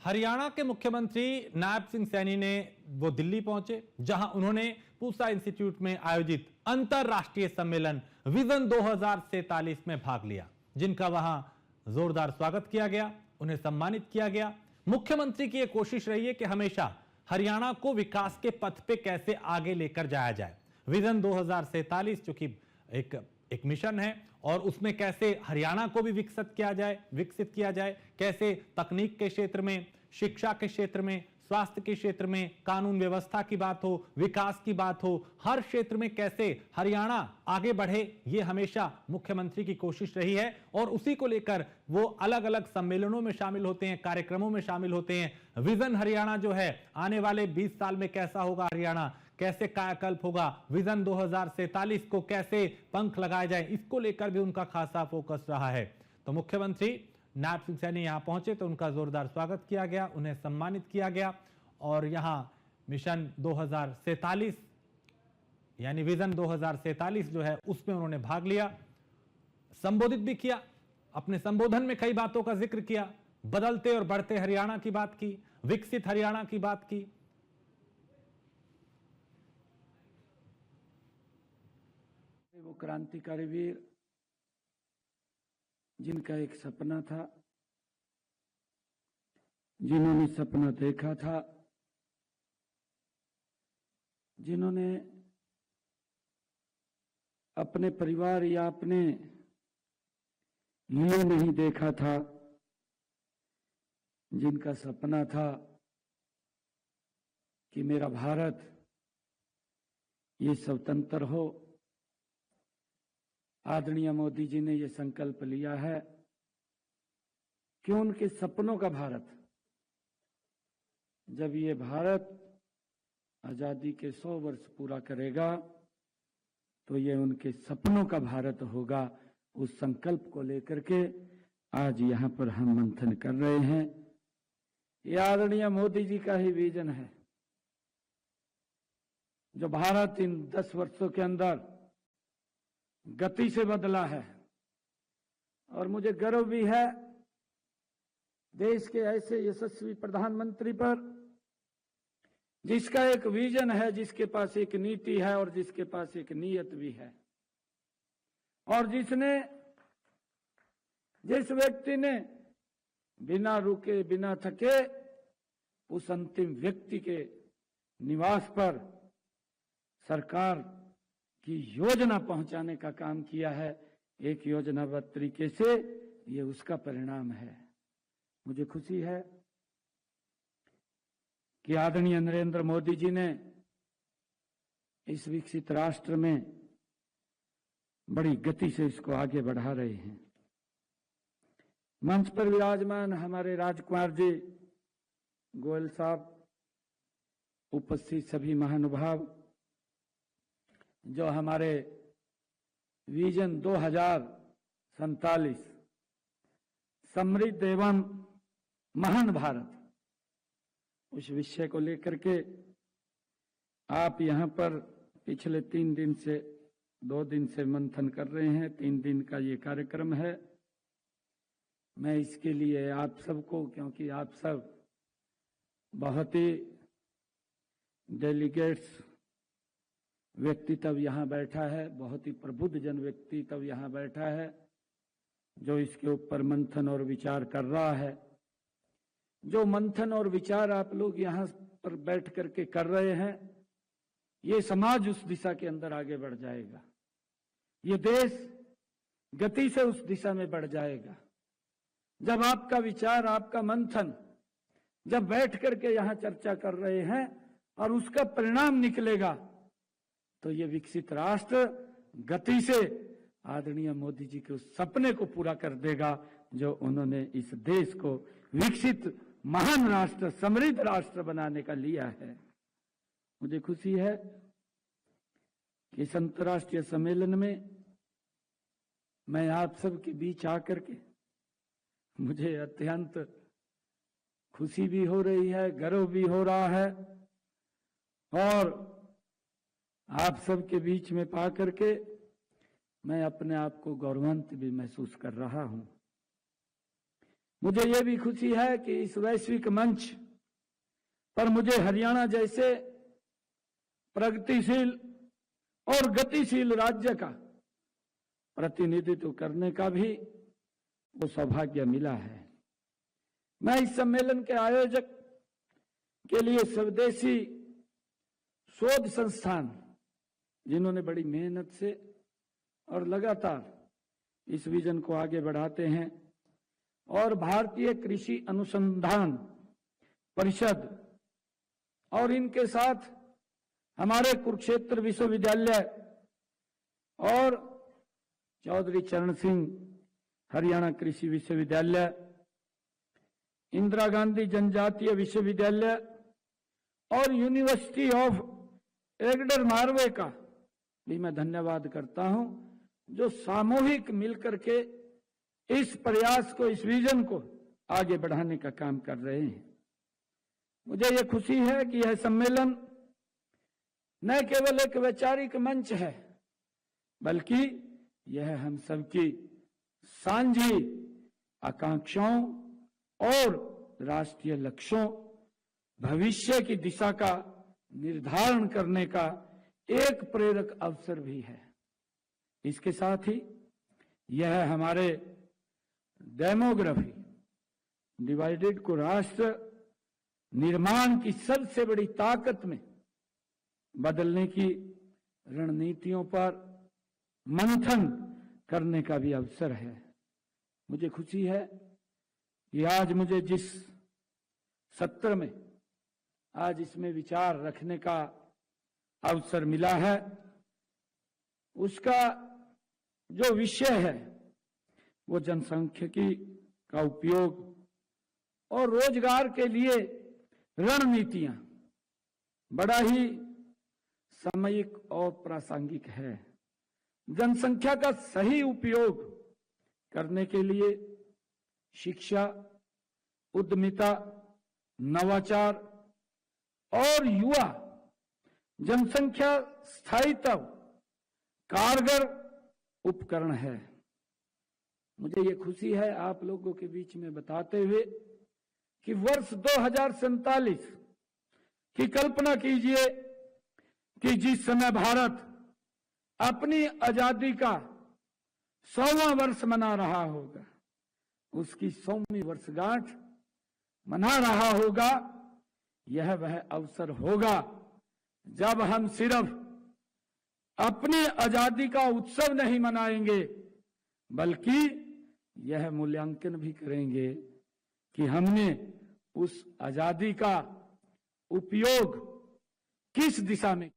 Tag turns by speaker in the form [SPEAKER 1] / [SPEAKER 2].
[SPEAKER 1] हरियाणा के मुख्यमंत्री नायब सिंह सैनी ने वो दिल्ली पहुंचे, जहां उन्होंने पूसा इंस्टीट्यूट में आयोजित अंतरराष्ट्रीय सम्मेलन विजन 2047 में भाग लिया, जिनका वहां जोरदार स्वागत किया गया, उन्हें सम्मानित किया गया। मुख्यमंत्री की यह कोशिश रही है कि हमेशा हरियाणा को विकास के पथ पे कैसे आगे लेकर जाया जाए। विजन 2047 जो कि एक मिशन है और उसमें कैसे हरियाणा को भी विकसित किया जाए, कैसे तकनीक के क्षेत्र में, शिक्षा के क्षेत्र में, स्वास्थ्य के क्षेत्र में, कानून व्यवस्था की बात हो, विकास की बात हो, हर क्षेत्र में कैसे हरियाणा आगे बढ़े, ये हमेशा मुख्यमंत्री की कोशिश रही है और उसी को लेकर वो अलग अलग सम्मेलनों में शामिल होते हैं, कार्यक्रमों में शामिल होते हैं। विजन हरियाणा जो है, आने वाले 20 साल में कैसा होगा हरियाणा, कैसे कायाकल्प होगा, विजन 2047 को कैसे पंख लगाए जाए, इसको लेकर भी उनका खासा फोकस रहा है। तो मुख्यमंत्री नायब सिंह सैनी यहां पहुंचे तो उनका जोरदार स्वागत किया गया, उन्हें सम्मानित किया गया और यहां मिशन 2047 यानी विजन 2047 जो है उसमें उन्होंने भाग लिया, संबोधित भी किया। अपने संबोधन में कई बातों का जिक्र किया, बदलते और बढ़ते हरियाणा की बात की, विकसित हरियाणा की बात की।
[SPEAKER 2] वो क्रांतिकारी वीर जिनका एक सपना था, जिन्होंने सपना देखा था, जिन्होंने अपने परिवार या अपने लिए नहीं देखा था, जिनका सपना था कि मेरा भारत ये स्वतंत्र हो। आदरणीय मोदी जी ने ये संकल्प लिया है कि उनके सपनों का भारत, जब ये भारत आजादी के 100 वर्ष पूरा करेगा तो ये उनके सपनों का भारत होगा। उस संकल्प को लेकर के आज यहाँ पर हम मंथन कर रहे हैं। ये आदरणीय मोदी जी का ही विजन है, जो भारत इन 10 वर्षों के अंदर गति से बदला है। और मुझे गर्व भी है देश के ऐसे यशस्वी प्रधानमंत्री पर, जिसका एक विजन है, जिसके पास एक नीति है और जिसके पास एक नीयत भी है, और जिस व्यक्ति ने बिना रुके बिना थके उस अंतिम व्यक्ति के निवास पर सरकार की योजना पहुंचाने का काम किया है। एक योजनाबद्ध तरीके से ये उसका परिणाम है। मुझे खुशी है कि आदरणीय नरेंद्र मोदी जी ने इस विकसित राष्ट्र में बड़ी गति से इसको आगे बढ़ा रहे हैं। मंच पर विराजमान हमारे राजकुमार जी, गोयल साहब, उपस्थित सभी महानुभाव, जो हमारे विजन 2047 समृद्ध एवं महान भारत, उस विषय को लेकर के आप यहाँ पर पिछले 2 दिन से मंथन कर रहे हैं। 3 दिन का ये कार्यक्रम है। मैं इसके लिए आप सबको, क्योंकि आप सब बहुत ही डेलीगेट्स व्यक्तित्व यहाँ बैठा है, बहुत ही प्रबुद्ध जन व्यक्तित्व यहाँ बैठा है, जो इसके ऊपर मंथन और विचार कर रहा है। जो मंथन और विचार आप लोग यहाँ पर बैठ करके कर रहे हैं, ये समाज उस दिशा के अंदर आगे बढ़ जाएगा, ये देश गति से उस दिशा में बढ़ जाएगा। जब आपका विचार, आपका मंथन जब बैठ करके यहाँ चर्चा कर रहे हैं और उसका परिणाम निकलेगा, तो ये विकसित राष्ट्र गति से आदरणीय मोदी जी के उस सपने को पूरा कर देगा जो उन्होंने इस देश को विकसित महान राष्ट्र, समृद्ध राष्ट्र बनाने का लिया है। मुझे खुशी है कि इस अंतर्राष्ट्रीय सम्मेलन में मैं आप सबके बीच आकर के मुझे अत्यंत खुशी भी हो रही है, गर्व भी हो रहा है और आप सबके बीच में पा करके मैं अपने आप को गौरवान्वित भी महसूस कर रहा हूं। मुझे ये भी खुशी है कि इस वैश्विक मंच पर मुझे हरियाणा जैसे प्रगतिशील और गतिशील राज्य का प्रतिनिधित्व करने का भी वो सौभाग्य मिला है। मैं इस सम्मेलन के आयोजक के लिए स्वदेशी शोध संस्थान, जिन्होंने बड़ी मेहनत से और लगातार इस विजन को आगे बढ़ाते हैं, और भारतीय कृषि अनुसंधान परिषद और इनके साथ हमारे कुरुक्षेत्र विश्वविद्यालय और चौधरी चरण सिंह हरियाणा कृषि विश्वविद्यालय, इंदिरा गांधी जनजातीय विश्वविद्यालय और यूनिवर्सिटी ऑफ एग्डर नॉर्वे का भी मैं धन्यवाद करता हूं, जो सामूहिक मिलकर के इस प्रयास को, इस विजन को आगे बढ़ाने का काम कर रहे हैं। मुझे ये खुशी है कि यह सम्मेलन न केवल एक वैचारिक मंच है, बल्कि यह हम सबकी साझी आकांक्षाओं और राष्ट्रीय लक्ष्यों, भविष्य की दिशा का निर्धारण करने का एक प्रेरक अवसर भी है। इसके साथ ही यह हमारे डेमोग्राफी डिवाइडेड को राष्ट्र निर्माण की सबसे बड़ी ताकत में बदलने की रणनीतियों पर मंथन करने का भी अवसर है। मुझे खुशी है कि आज मुझे जिस सत्र में आज इसमें विचार रखने का अवसर मिला है, उसका जो विषय है वो जनसांख्यिकी का उपयोग और रोजगार के लिए रणनीतियां, बड़ा ही सामयिक और प्रासंगिक है। जनसंख्या का सही उपयोग करने के लिए शिक्षा, उद्यमिता, नवाचार और युवा जनसंख्या स्थायित्व कारगर उपकरण है। मुझे ये खुशी है आप लोगों के बीच में बताते हुए कि वर्ष 2047 की कल्पना कीजिए कि जिस समय भारत अपनी आजादी का 100वां वर्ष मना रहा होगा, उसकी 100वीं वर्षगांठ मना रहा होगा, यह वह अवसर होगा जब हम सिर्फ अपनी आजादी का उत्सव नहीं मनाएंगे, बल्कि यह मूल्यांकन भी करेंगे कि हमने उस आजादी का उपयोग किस दिशा में